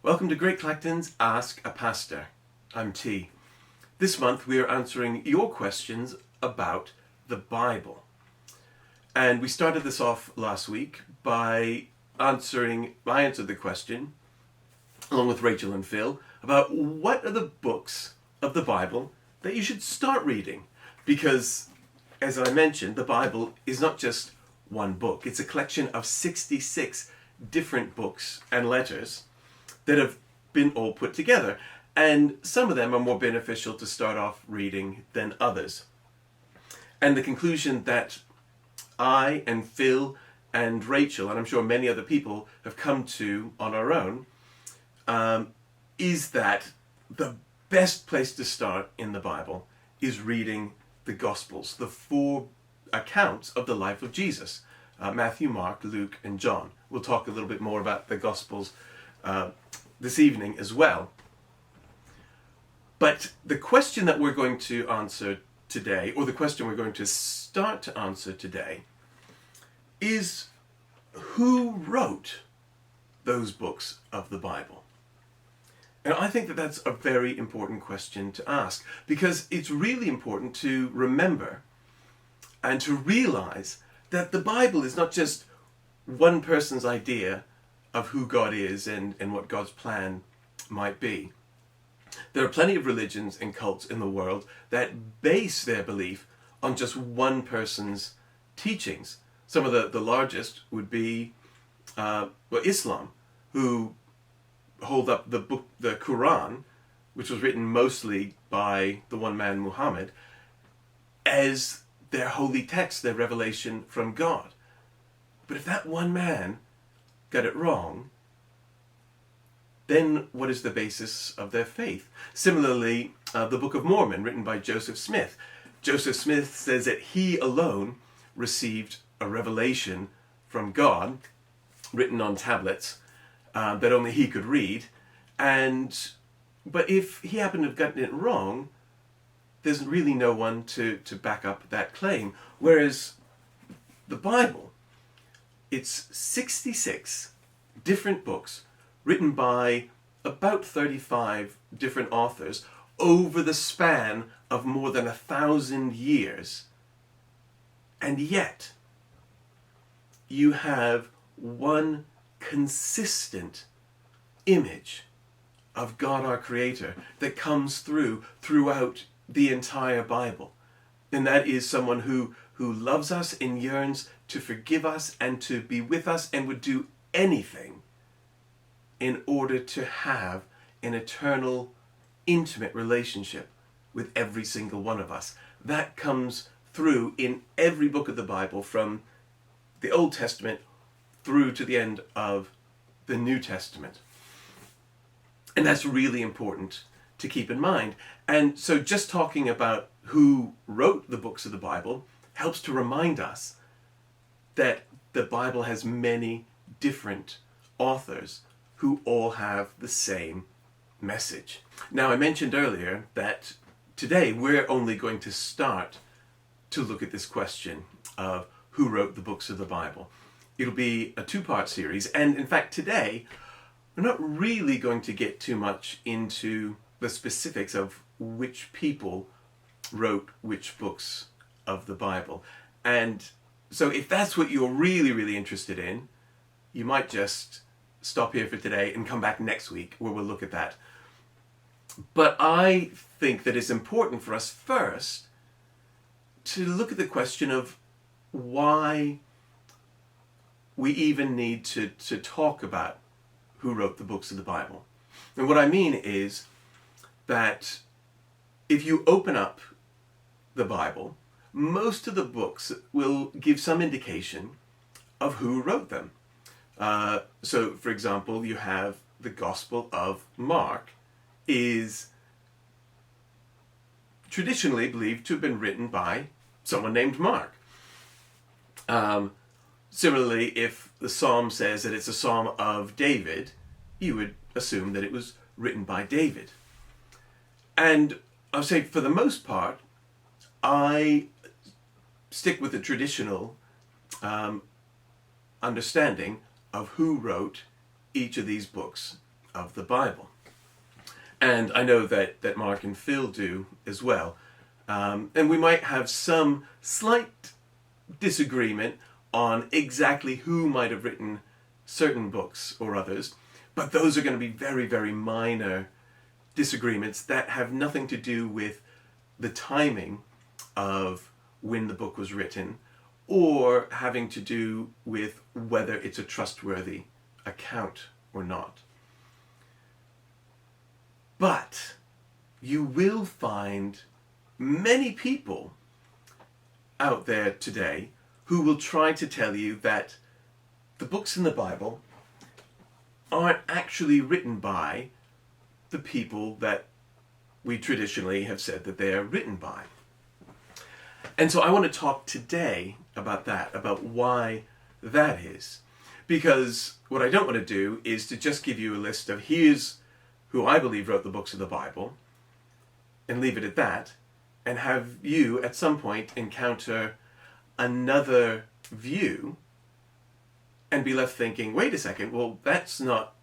Welcome to Great Clacton's Ask a Pastor. I'm T. This month we are answering your questions about the Bible. And we started this off last week by I answered the question, along with Rachel and Phil, about what are the books of the Bible that you should start reading. Because, as I mentioned, the Bible is not just one book. It's a collection of 66 different books and letters that have been all put together. And some of them are more beneficial to start off reading than others. And the conclusion that I and Phil and Rachel, and I'm sure many other people have come to on our own, is that the best place to start in the Bible is reading the Gospels, the four accounts of the life of Jesus. Matthew, Mark, Luke, and John. We'll talk a little bit more about the Gospels this evening as well. But the question that we're going to answer today, or the question we're going to start to answer today, is who wrote those books of the Bible? And I think that that's a very important question to ask, because it's really important to remember and to realize that the Bible is not just one person's idea of who God is and what God's plan might be. There are plenty of religions and cults in the world that base their belief on just one person's teachings. Some of the largest would be Islam, who hold up the Quran, which was written mostly by the one man Muhammad, as their holy text, their revelation from God. But if that one man got it wrong, then what is the basis of their faith? Similarly, the Book of Mormon, written by Joseph Smith. Joseph Smith says that he alone received a revelation from God, written on tablets, that only he could read. But if he happened to have gotten it wrong, there's really no one to back up that claim. Whereas the Bible, it's 66 different books written by about 35 different authors over the span of more than 1,000 years. And yet, you have one consistent image of God our Creator that comes throughout the entire Bible. And that is someone who loves us and yearns to forgive us and to be with us and would do anything in order to have an eternal, intimate relationship with every single one of us. That comes through in every book of the Bible, from the Old Testament through to the end of the New Testament. And that's really important to keep in mind. And so just talking about who wrote the books of the Bible helps to remind us that the Bible has many different authors who all have the same message. Now, I mentioned earlier that today we're only going to start to look at this question of who wrote the books of the Bible. It'll be a two-part series, and in fact today we're not really going to get too much into the specifics of which people wrote which books of the Bible. And so if that's what you're really, really interested in, you might just stop here for today and come back next week where we'll look at that. But I think that it's important for us first to look at the question of why we even need to talk about who wrote the books of the Bible. And what I mean is that if you open up the Bible, most of the books will give some indication of who wrote them. So, for example, you have the Gospel of Mark is traditionally believed to have been written by someone named Mark. Similarly, if the psalm says that it's a psalm of David, you would assume that it was written by David. And I would say, for the most part, I stick with the traditional understanding of who wrote each of these books of the Bible. And I know that Mark and Phil do as well. And we might have some slight disagreement on exactly who might have written certain books or others, but those are going to be very, very minor disagreements that have nothing to do with the timing of when the book was written or having to do with whether it's a trustworthy account or not. But you will find many people out there today who will try to tell you that the books in the Bible aren't actually written by the people that we traditionally have said that they are written by. And so I want to talk today about that, about why that is. Because what I don't want to do is to just give you a list of here's who I believe wrote the books of the Bible and leave it at that, and have you at some point encounter another view and be left thinking, wait a second, well, that's not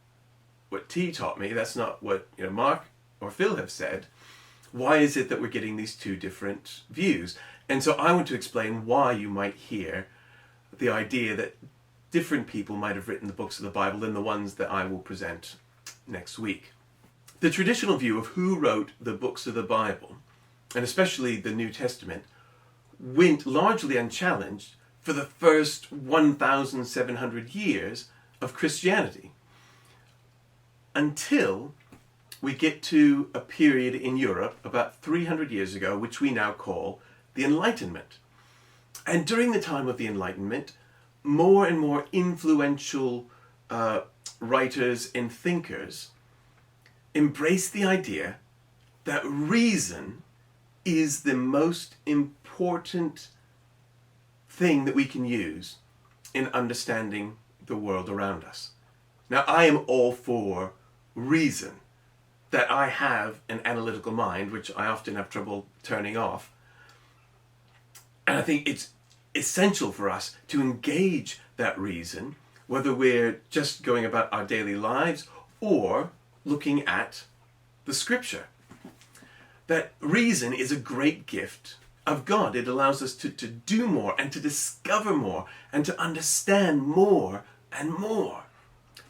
what T taught me, that's not what Mark or Phil have said. Why is it that we're getting these two different views? And so I want to explain why you might hear the idea that different people might have written the books of the Bible than the ones that I will present next week. The traditional view of who wrote the books of the Bible, and especially the New Testament, went largely unchallenged for the first 1,700 years of Christianity, until we get to a period in Europe about 300 years ago, which we now call the Enlightenment. And during the time of the Enlightenment, more and more influential writers and thinkers embraced the idea that reason is the most important thing that we can use in understanding the world around us. Now, I am all for reason, that I have an analytical mind, which I often have trouble turning off. And I think it's essential for us to engage that reason, whether we're just going about our daily lives or looking at the scripture. That reason is a great gift of God. It allows us to do more and to discover more and to understand more and more.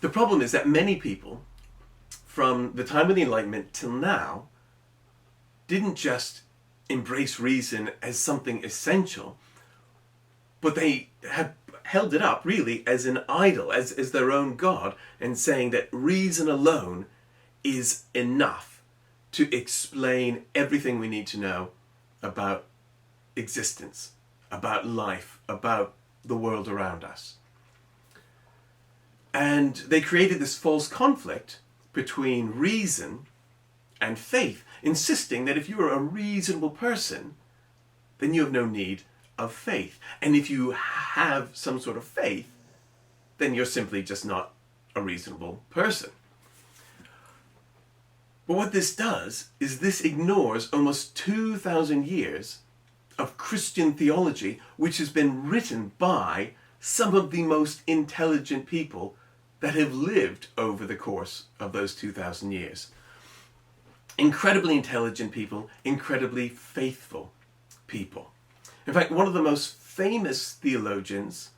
The problem is that many people from the time of the Enlightenment till now didn't just embrace reason as something essential, but they have held it up really as an idol, as their own God, and saying that reason alone is enough to explain everything we need to know about existence, about life, about the world around us. And they created this false conflict between reason and faith, insisting that if you are a reasonable person, then you have no need of faith. And if you have some sort of faith, then you're simply just not a reasonable person. But what this does is this ignores almost 2,000 years of Christian theology, which has been written by some of the most intelligent people that have lived over the course of those 2,000 years. Incredibly intelligent people, incredibly faithful people. In fact, one of the most famous theologians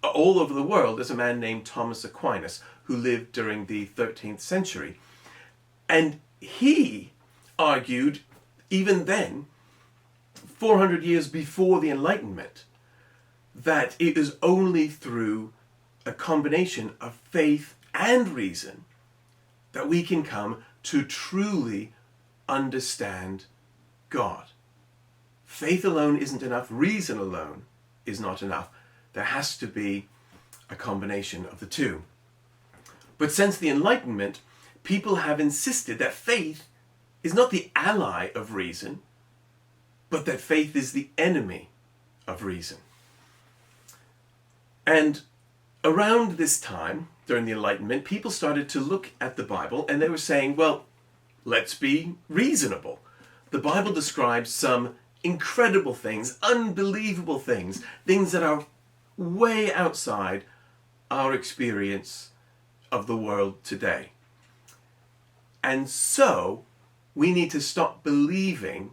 all over the world is a man named Thomas Aquinas, who lived during the 13th century. And he argued, even then, 400 years before the Enlightenment, that it is only through a combination of faith and reason that we can come to truly understand God. Faith alone isn't enough. Reason alone is not enough. There has to be a combination of the two. But since the Enlightenment, people have insisted that faith is not the ally of reason, but that faith is the enemy of reason. And around this time, during the Enlightenment, people started to look at the Bible and they were saying, well, let's be reasonable. The Bible describes some incredible things, unbelievable things, things that are way outside our experience of the world today. And so we need to stop believing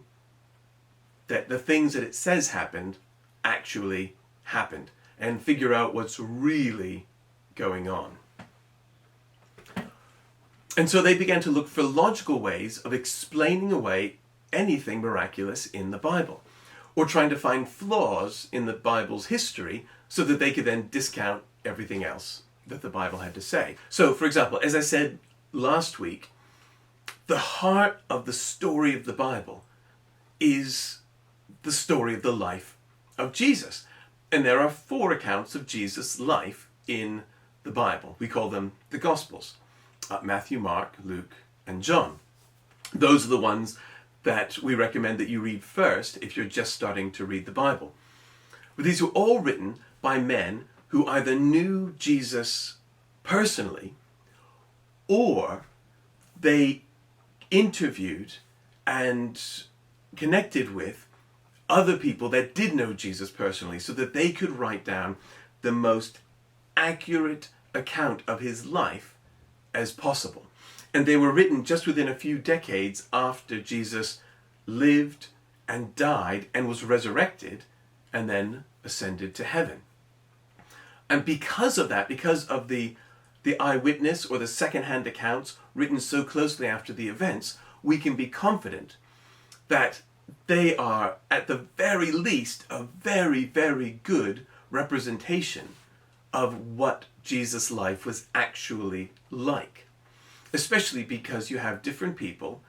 that the things that it says happened actually happened and figure out what's really going on. And so they began to look for logical ways of explaining away anything miraculous in the Bible, or trying to find flaws in the Bible's history so that they could then discount everything else that the Bible had to say. So, for example, as I said last week, the heart of the story of the Bible is the story of the life of Jesus. And there are 4 accounts of Jesus' life in the Bible. We call them the Gospels. Matthew, Mark, Luke, and John. Those are the ones that we recommend that you read first if you're just starting to read the Bible. But these were all written by men who either knew Jesus personally or they interviewed and connected with other people that did know Jesus personally so that they could write down the most accurate account of his life as possible. And they were written just within a few decades after Jesus lived and died and was resurrected and then ascended to heaven. And because of that, because of the eyewitness or the second-hand accounts written so closely after the events, we can be confident that they are, at the very least, a very, very good representation of what Jesus' life was actually like. Especially because you have different people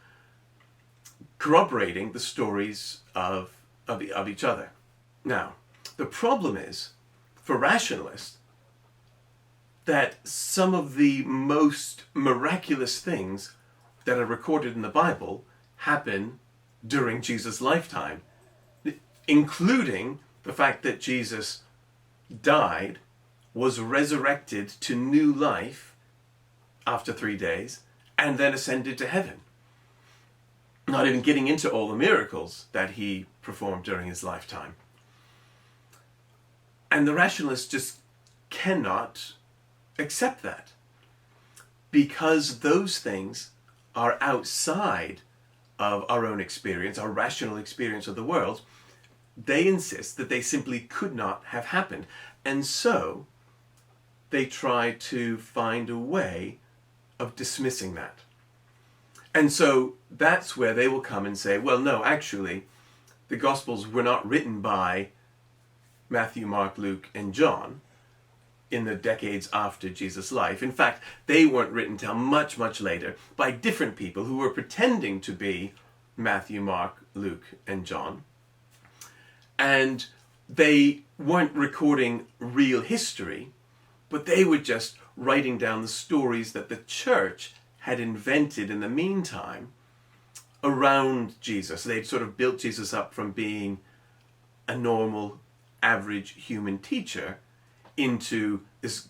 corroborating the stories of each other. Now, the problem is, for rationalists, that some of the most miraculous things that are recorded in the Bible happen during Jesus' lifetime, including the fact that Jesus died, was resurrected to new life after 3 days, and then ascended to heaven. Not even getting into all the miracles that he performed during his lifetime. And the rationalists just cannot accept that, because those things are outside of our own experience, our rational experience of the world. They insist that they simply could not have happened. And so they try to find a way of dismissing that. And so that's where they will come and say, well, no, actually, the Gospels were not written by Matthew, Mark, Luke, and John in the decades after Jesus' life. In fact, they weren't written till much, much later by different people who were pretending to be Matthew, Mark, Luke, and John. And they weren't recording real history, but they were just writing down the stories that the church had invented in the meantime around Jesus. They'd sort of built Jesus up from being a normal, average human teacher into this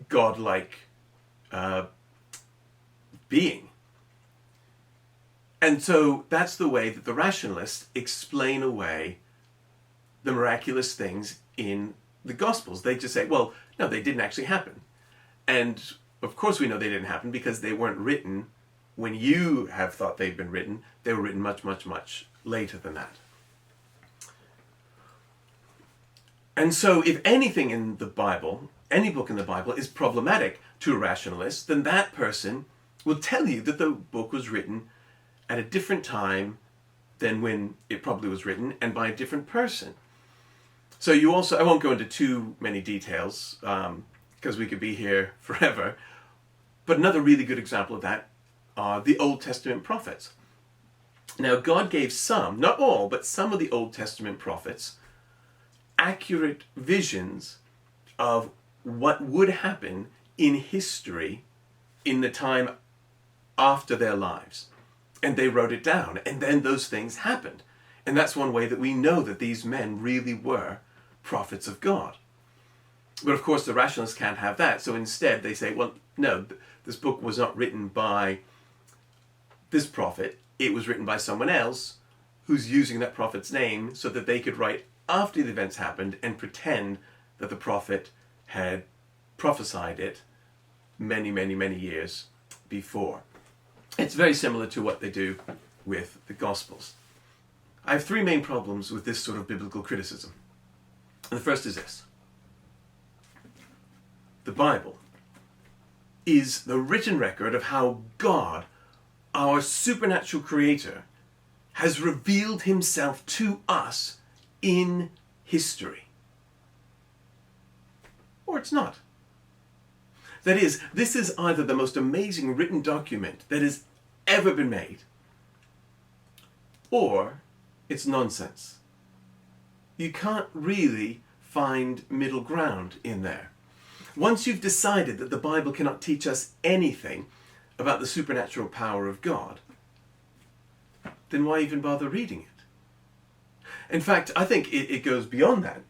godlike being. And so that's the way that the rationalists explain away the miraculous things in the Gospels. They just say, well, no, they didn't actually happen. And of course we know they didn't happen because they weren't written when you have thought they've been written. They were written much, much, much later than that. And so if anything in the Bible, any book in the Bible, is problematic to a rationalist, then that person will tell you that the book was written at a different time than when it probably was written and by a different person. So you also, I won't go into too many details because we could be here forever, but another really good example of that are the Old Testament prophets. Now God gave some, not all, but some of the Old Testament prophets accurate visions of what would happen in history in the time after their lives. And they wrote it down, and then those things happened. And that's one way that we know that these men really were prophets of God. But of course the rationalists can't have that, so instead they say, well, no, this book was not written by this prophet, it was written by someone else who's using that prophet's name so that they could write after the events happened and pretend that the prophet had prophesied it many, many, many years before. It's very similar to what they do with the Gospels. I have three main problems with this sort of biblical criticism. And the first is this. The Bible is the written record of how God, our supernatural creator, has revealed himself to us in history. Or it's not. That is, this is either the most amazing written document that has ever been made, or it's nonsense. You can't really find middle ground in there. Once you've decided that the Bible cannot teach us anything about the supernatural power of God, then why even bother reading it? In fact, I think it goes beyond that.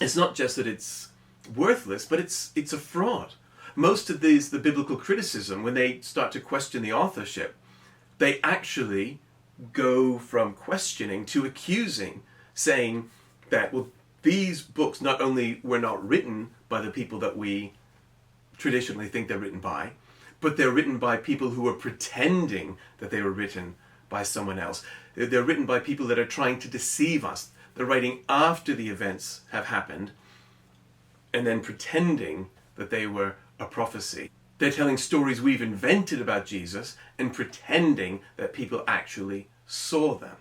It's not just that it's worthless, but it's a fraud. Most of the biblical criticism, when they start to question the authorship, they actually go from questioning to accusing, saying that, well, these books not only were not written by the people that we traditionally think they're written by, but they're written by people who are pretending that they were written by someone else. They're written by people that are trying to deceive us. They're writing after the events have happened and then pretending that they were a prophecy. They're telling stories we've invented about Jesus and pretending that people actually saw them.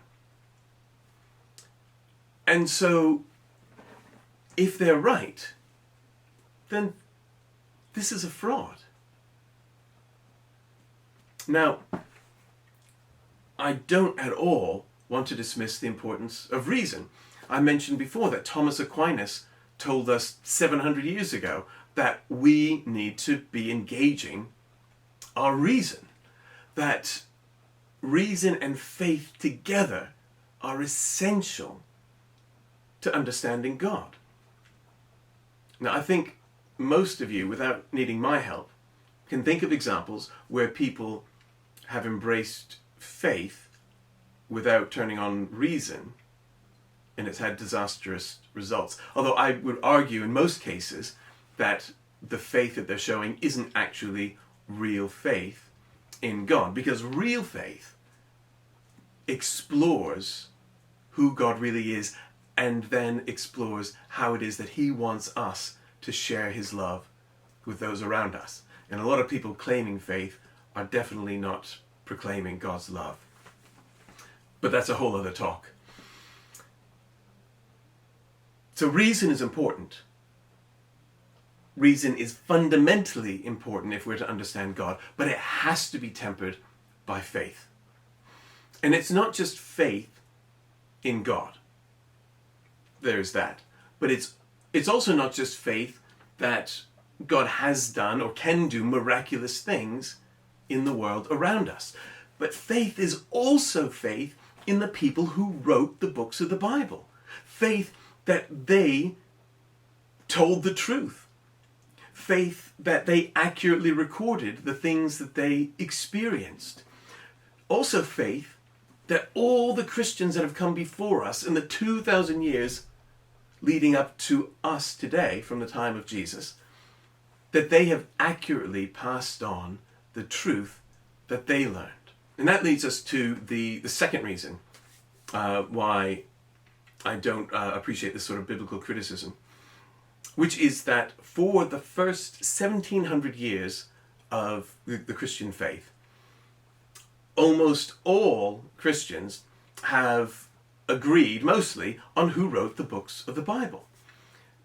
And so, if they're right, then this is a fraud. Now, I don't at all want to dismiss the importance of reason. I mentioned before that Thomas Aquinas told us 700 years ago that we need to be engaging our reason. That reason and faith together are essential to understanding God. Now, I think most of you, without needing my help, can think of examples where people have embraced faith without turning on reason, and it's had disastrous results. Although I would argue in most cases that the faith that they're showing isn't actually real faith in God, because real faith explores who God really is and then explores how it is that he wants us to share his love with those around us. And a lot of people claiming faith are definitely not proclaiming God's love. But that's a whole other talk. So reason is important. Reason is fundamentally important if we're to understand God, but it has to be tempered by faith. And it's not just faith in God. There's that. But it's also not just faith that God has done or can do miraculous things in the world around us. But faith is also faith in the people who wrote the books of the Bible. Faith that they told the truth. Faith that they accurately recorded the things that they experienced. Also faith that all the Christians that have come before us in the 2,000 years leading up to us today, from the time of Jesus, that they have accurately passed on the truth that they learned. And that leads us to the second reason why I don't appreciate this sort of biblical criticism, which is that for the first 1,700 years of the Christian faith, almost all Christians have agreed mostly on who wrote the books of the Bible.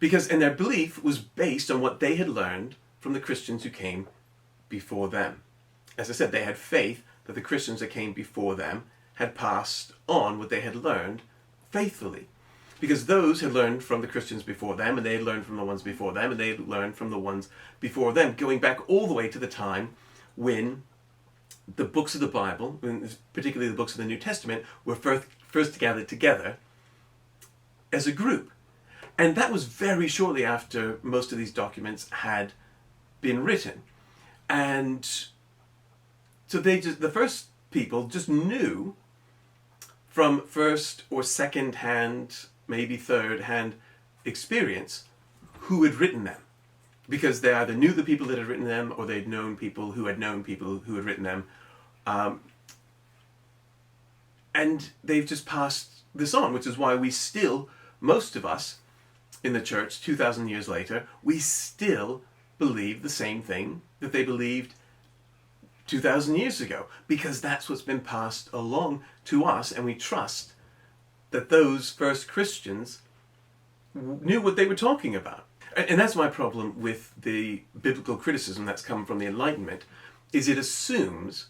And their belief was based on what they had learned from the Christians who came before them. As I said, they had faith that the Christians that came before them had passed on what they had learned faithfully. Because those had learned from the Christians before them, and they had learned from the ones before them, and they had learned from the ones before them, going back all the way to the time when the books of the Bible, particularly the books of the New Testament, were first gathered together as a group. And that was very shortly after most of these documents had been written. And so the first people just knew from first or second hand, maybe third hand experience, who had written them. Because they either knew the people that had written them, or they'd known people who had written them, And they've just passed this on, which is why we still, most of us in the church 2,000 years later, we still believe the same thing that they believed 2,000 years ago, because that's what's been passed along to us, and we trust that those first Christians knew what they were talking about. And that's my problem with the biblical criticism that's come from the Enlightenment, is it assumes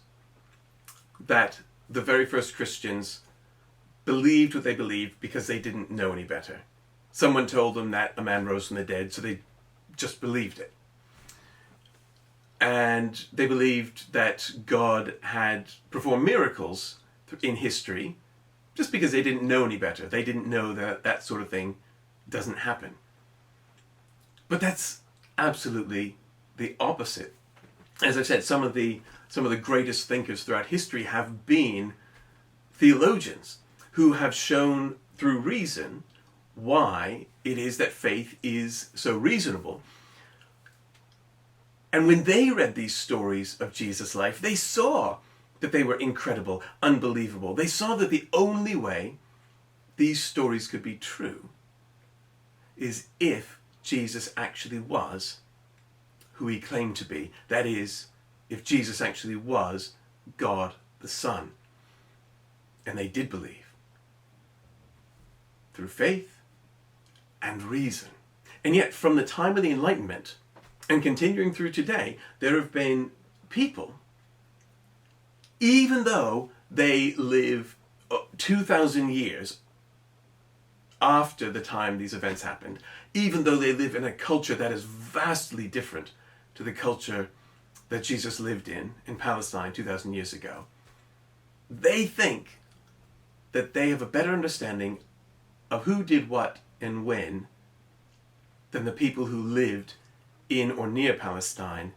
that the very first Christians believed what they believed because they didn't know any better. Someone told them that a man rose from the dead, so they just believed it. And they believed that God had performed miracles in history just because they didn't know any better. They didn't know that that sort of thing doesn't happen. But that's absolutely the opposite. As I said, some of the greatest thinkers throughout history have been theologians who have shown through reason why it is that faith is so reasonable. And when they read these stories of Jesus' life, they saw that they were incredible, unbelievable. They saw that the only way these stories could be true is if Jesus actually was who he claimed to be. That is, if Jesus actually was God the Son. And they did believe. Through faith and reason. And yet, from the time of the Enlightenment, and continuing through today, there have been people, even though they live 2,000 years after the time these events happened, even though they live in a culture that is vastly different to the culture that Jesus lived in Palestine 2,000 years ago, they think that they have a better understanding of who did what and when than the people who lived in or near Palestine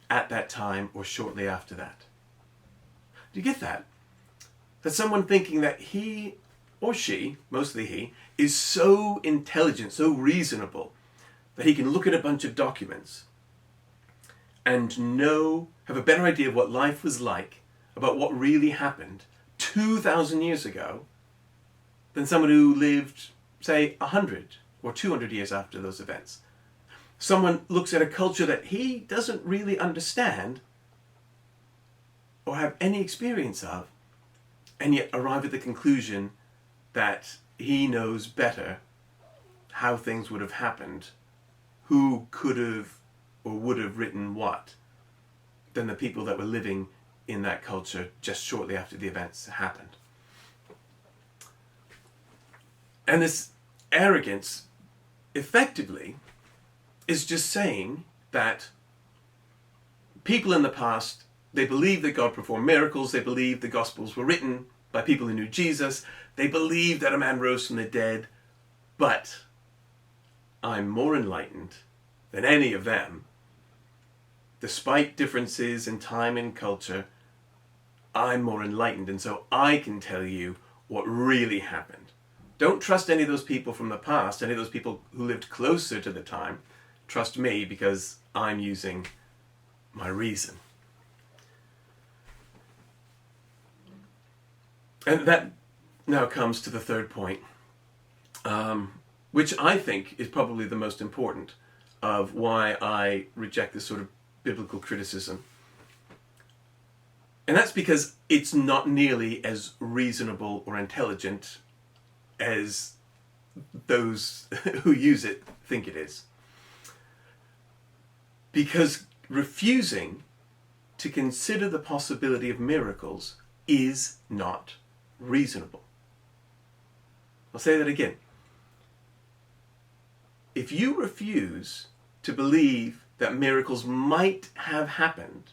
at that time or shortly after that. Do you get that? That someone thinking that he or she, mostly he, is so intelligent, so reasonable, that he can look at a bunch of documents and have a better idea of what life was like, about what really happened 2,000 years ago, than someone who lived, say, 100 or 200 years after those events. Someone looks at a culture that he doesn't really understand or have any experience of, and yet arrive at the conclusion that he knows better how things would have happened, who could have or would have written what, than the people that were living in that culture just shortly after the events happened. And this arrogance, effectively, is just saying that people in the past, they believed that God performed miracles, they believed the Gospels were written by people who knew Jesus, they believed that a man rose from the dead, but I'm more enlightened than any of them. Despite differences in time and culture, I'm more enlightened, and so I can tell you what really happened. Don't trust any of those people from the past, any of those people who lived closer to the time. Trust me, because I'm using my reason. And that now comes to the third point, which I think is probably the most important of why I reject this sort of biblical criticism. And that's because it's not nearly as reasonable or intelligent as those who use it think it is. Because refusing to consider the possibility of miracles is not reasonable. I'll say that again. If you refuse to believe that miracles might have happened,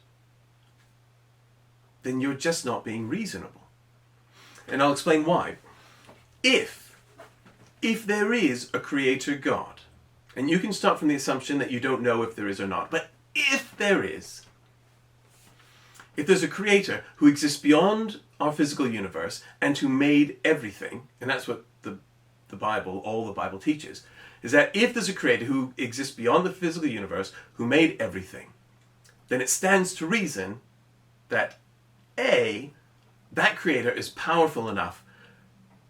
then you're just not being reasonable. And I'll explain why. If there is a creator God, and you can start from the assumption that you don't know if there is or not, but if there's a creator who exists beyond our physical universe and who made everything, and that's what all the Bible teaches, is that if there's a creator who exists beyond the physical universe, who made everything, then it stands to reason that A, that creator is powerful enough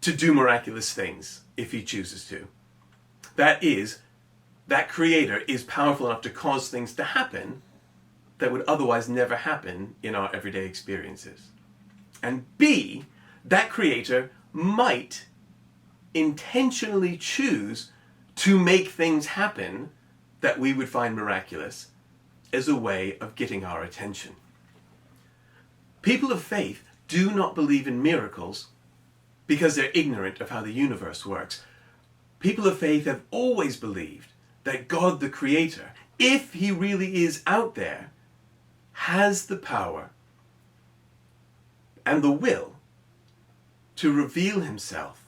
to do miraculous things if he chooses to. That is, that creator is powerful enough to cause things to happen that would otherwise never happen in our everyday experiences. And B, that creator might intentionally choose to make things happen that we would find miraculous as a way of getting our attention. People of faith do not believe in miracles because they're ignorant of how the universe works. People of faith have always believed that God the Creator, if he really is out there, has the power and the will to reveal himself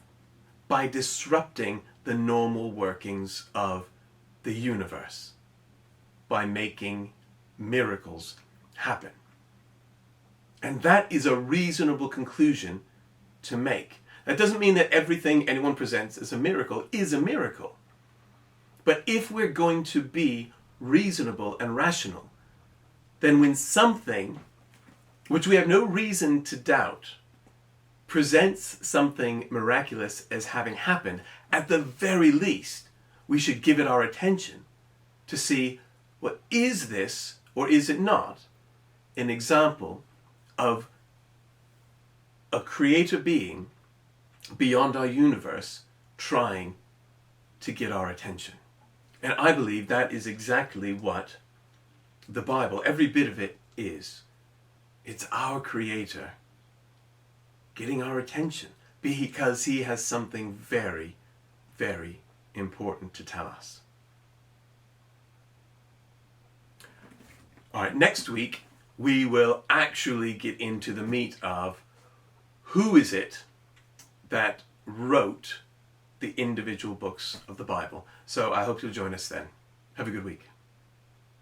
by disrupting the normal workings of the universe, by making miracles happen. And that is a reasonable conclusion to make. That doesn't mean that everything anyone presents as a miracle is a miracle. But if we're going to be reasonable and rational, then when something which we have no reason to doubt presents something miraculous as having happened, at the very least, we should give it our attention to see, well, is this, or is it not, an example of a creator being beyond our universe trying to get our attention? And I believe that is exactly what the Bible, every bit of it, is. It's our creator getting our attention because he has something very, very important to tell us. All right, next week we will actually get into the meat of who is it that wrote the individual books of the Bible. So I hope you'll join us then. Have a good week.